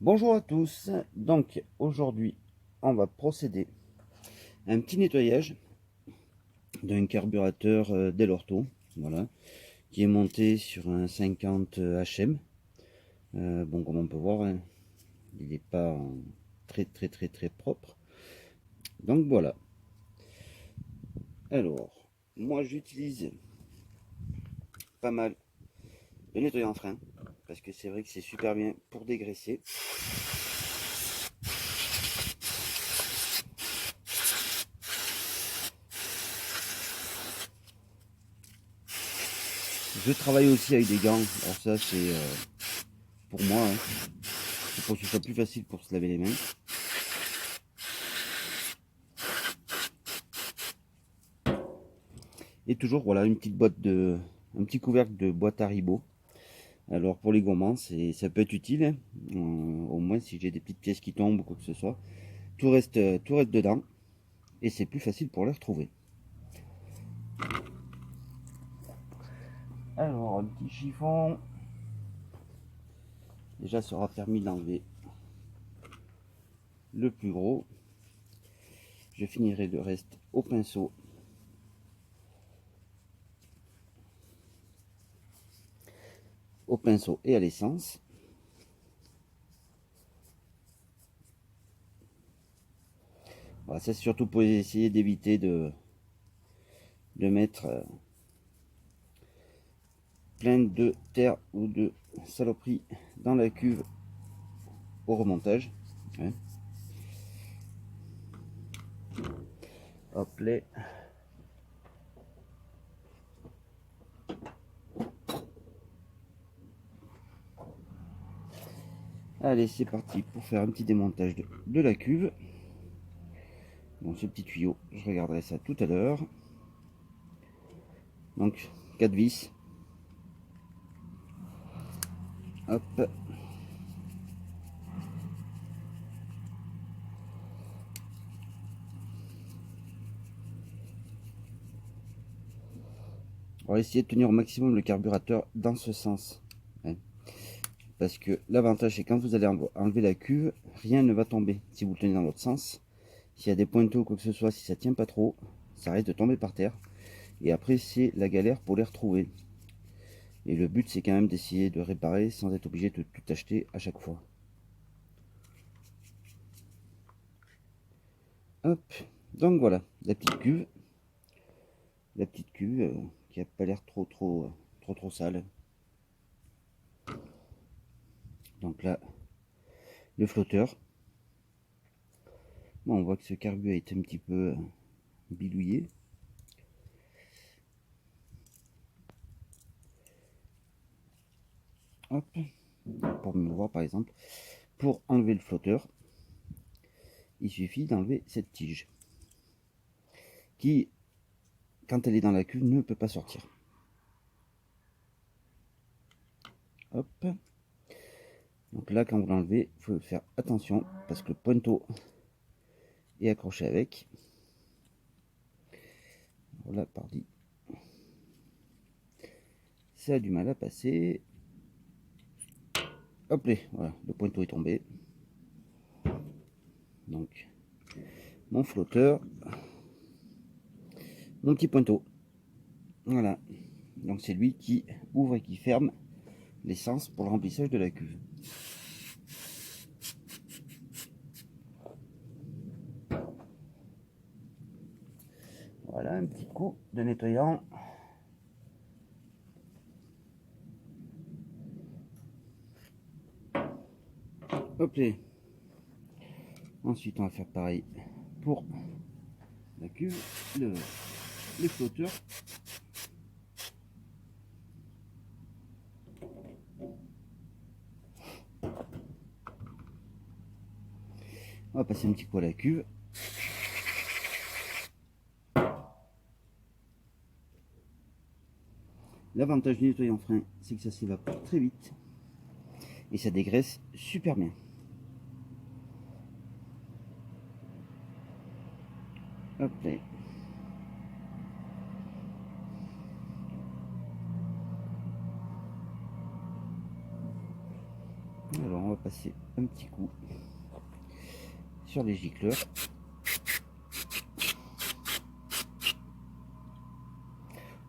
Bonjour à tous, donc aujourd'hui on va procéder à un petit nettoyage d'un carburateur Delorto, voilà, qui est monté sur un 50 HM. Bon, comme on peut voir, hein, il n'est pas très propre. Donc voilà. Alors, moi j'utilise pas mal le nettoyant frein, parce que c'est vrai que c'est super bien pour dégraisser. Je travaille aussi avec des gants, alors ça c'est pour moi, hein, c'est pour que ce soit plus facile pour se laver les mains. Et toujours voilà une petite boîte de, un petit couvercle de boîte Haribo. Alors pour les gourmands, ça peut être utile, hein. Au moins si j'ai des petites pièces qui tombent ou quoi que ce soit, tout reste dedans et c'est plus facile pour les retrouver. Alors un petit chiffon, déjà ça aura permis d'enlever le plus gros. Je finirai le reste au pinceau. Au pinceau et à l'essence. Voilà, ça c'est surtout pour essayer d'éviter de mettre plein de terre ou de saloperie dans la cuve au remontage. Ouais. Hop là. Allez, c'est parti pour faire un petit démontage de la cuve. Bon, ce petit tuyau, je regarderai ça tout à l'heure. Donc, 4 vis. Hop. On va essayer de tenir au maximum le carburateur dans ce sens. Ouais. Parce que l'avantage, c'est quand vous allez enlever la cuve, rien ne va tomber. Si vous le tenez dans l'autre sens, s'il y a des pointeaux ou quoi que ce soit, si ça tient pas trop, ça risque de tomber par terre. Et après, c'est la galère pour les retrouver. Et le but, c'est quand même d'essayer de réparer sans être obligé de tout acheter à chaque fois. Hop. Donc voilà, la petite cuve. La petite cuve qui a pas l'air trop sale. Donc là, le flotteur. Bon, on voit que ce carbu a été un petit peu bidouillé. Hop, pour me voir par exemple, pour enlever le flotteur, il suffit d'enlever cette tige qui, quand elle est dans la cuve, ne peut pas sortir. Hop. Donc là, quand vous l'enlevez, il faut faire attention parce que le pointeau est accroché avec. Voilà, parti. Ça a du mal à passer. Hop là, voilà, le pointeau est tombé. Donc, mon flotteur, mon petit pointeau. Voilà. Donc c'est lui qui ouvre et qui ferme l'essence pour le remplissage de la cuve. Voilà un petit coup de nettoyant. Hop là. Ensuite on va faire pareil pour la cuve, les flotteurs. On va passer un petit coup à la cuve. L'avantage du nettoyant frein, c'est que ça s'évapore très vite et ça dégraisse super bien. Hop là. Alors on va passer un petit coup sur les gicleurs.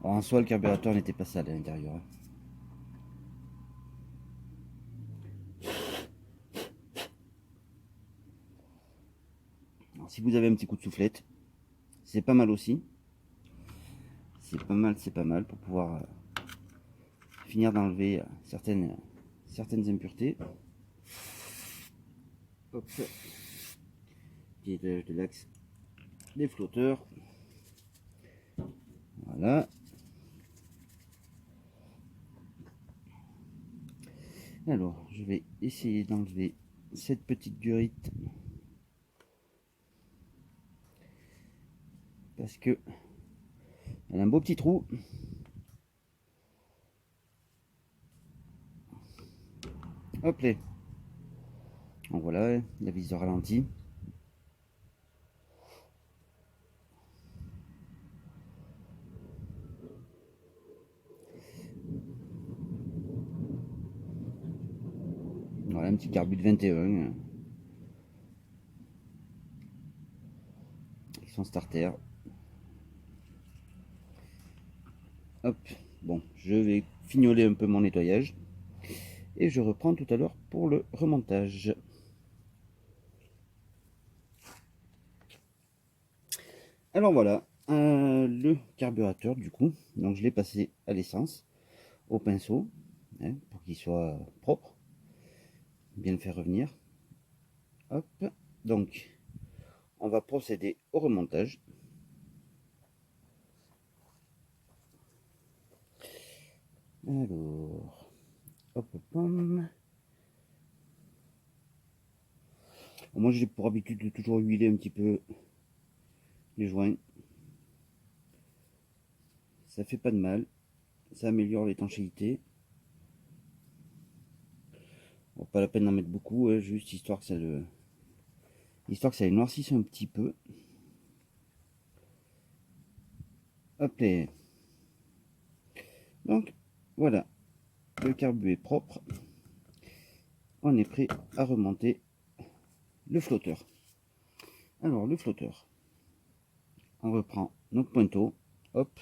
Alors, en soi le carburateur n'était pas sale à l'intérieur. Si vous avez un petit coup de soufflette, c'est pas mal aussi. C'est pas mal pour pouvoir finir d'enlever certaines impuretés. Hop. Petit nettoyage de l'axe des flotteurs. Voilà. Alors, je vais essayer d'enlever cette petite durite parce que elle a un beau petit trou. Hop là. Donc voilà, la vis de ralenti. Voilà, un petit carbu de 21 avec son starter. Hop, bon, je vais fignoler un peu mon nettoyage et je reprends tout à l'heure pour le remontage. Alors voilà, le carburateur du coup, donc je l'ai passé à l'essence, au pinceau, hein, pour qu'il soit propre, bien le faire revenir. Hop, donc on va procéder au remontage. Alors, hop, hop. Moi j'ai pour habitude de toujours huiler un petit peu les joints. Ça fait pas de mal, ça améliore l'étanchéité. Bon, pas la peine d'en mettre beaucoup, hein, juste histoire que ça les noircisse un petit peu. Hop là. Donc voilà, le carbu est propre. On est prêt à remonter le flotteur. Alors le flotteur, on reprend notre pointeau, hop,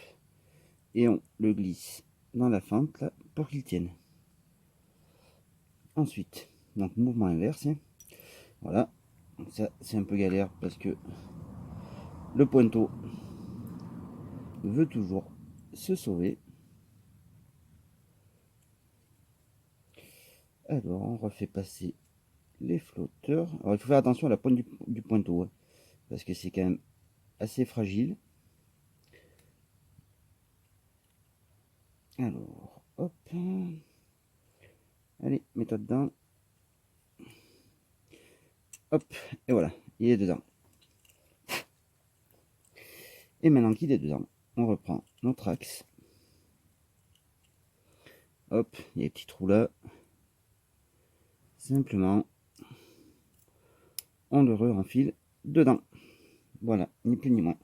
et on le glisse dans la fente là pour qu'il tienne. Ensuite, donc mouvement inverse, hein. Voilà, donc ça c'est un peu galère parce que le pointeau veut toujours se sauver. Alors on refait passer les flotteurs. Alors il faut faire attention à la pointe du pointeau, hein, parce que c'est quand même assez fragile. Alors, hop. Allez, mets-toi dedans. Hop, et voilà, il est dedans. Et maintenant qu'il est dedans, on reprend notre axe. Hop, il y a des petits trous là. Simplement, on le re-enfile dedans. Voilà, ni plus ni moins.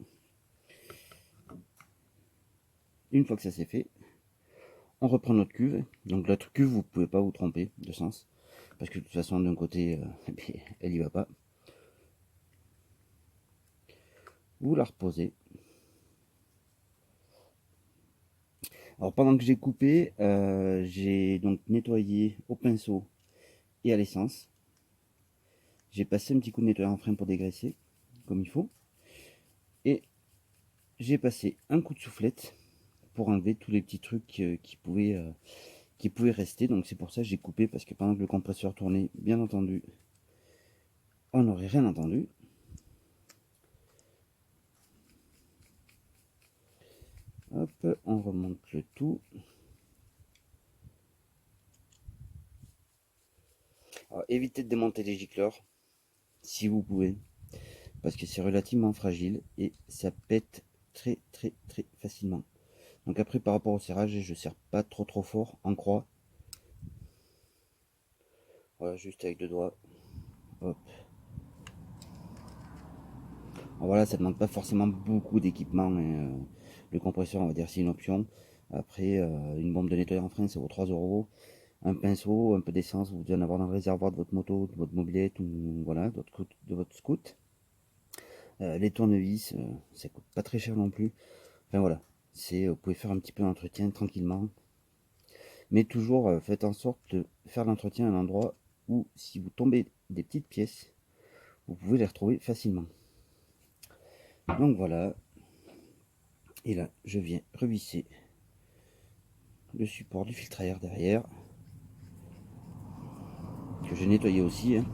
Une fois que ça c'est fait, on reprend notre cuve. Donc l'autre cuve, vous ne pouvez pas vous tromper de sens. Parce que de toute façon, d'un côté, elle y va pas. Vous la reposez. Alors pendant que j'ai coupé, j'ai donc nettoyé au pinceau et à l'essence. J'ai passé un petit coup de nettoyant en frein pour dégraisser, comme il faut. Et j'ai passé un coup de soufflette pour enlever tous les petits trucs qui pouvaient rester. Donc c'est pour ça que j'ai coupé, parce que pendant que le compresseur tournait, bien entendu, on n'aurait rien entendu. Hop, on remonte le tout. Alors, évitez de démonter les gicleurs, si vous pouvez, parce que c'est relativement fragile et ça pète très facilement. Donc après, par rapport au serrage, je serre pas trop fort en croix. Voilà, juste avec deux doigts. Hop. Alors voilà, ça demande pas forcément beaucoup d'équipement, hein. Le compresseur, on va dire, c'est une option. Après, une bombe de nettoyage en frein, ça vaut 3 euros. un pinceau, un peu d'essence, vous devez en avoir dans le réservoir de votre moto, de votre mobilette ou voilà, de votre scoot. Les tournevis, ça coûte pas très cher non plus. Enfin voilà, vous pouvez faire un petit peu d'entretien tranquillement. Mais toujours faites en sorte de faire l'entretien à un endroit où si vous tombez des petites pièces, vous pouvez les retrouver facilement. Donc voilà. Et là, je viens revisser le support du filtre à air derrière, que j'ai nettoyé aussi. Hein.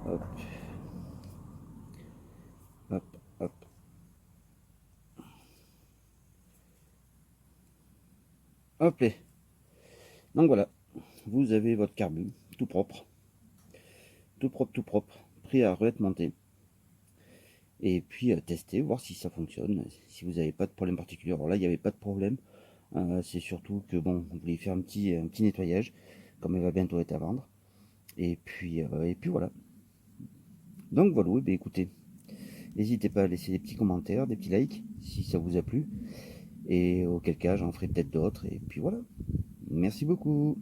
Hop, hop, hop. Hop là. Donc voilà, vous avez votre carbu tout propre, tout propre, prêt à être monté. Et puis tester, voir si ça fonctionne, si vous n'avez pas de problème particulier. Alors là, il n'y avait pas de problème. C'est surtout que bon, vous voulez faire un petit nettoyage, comme elle va bientôt être à vendre. Et puis voilà. Donc voilà, oui, bah, écoutez, n'hésitez pas à laisser des petits commentaires, des petits likes, si ça vous a plu. Et auquel cas, j'en ferai peut-être d'autres. Et puis voilà. Merci beaucoup.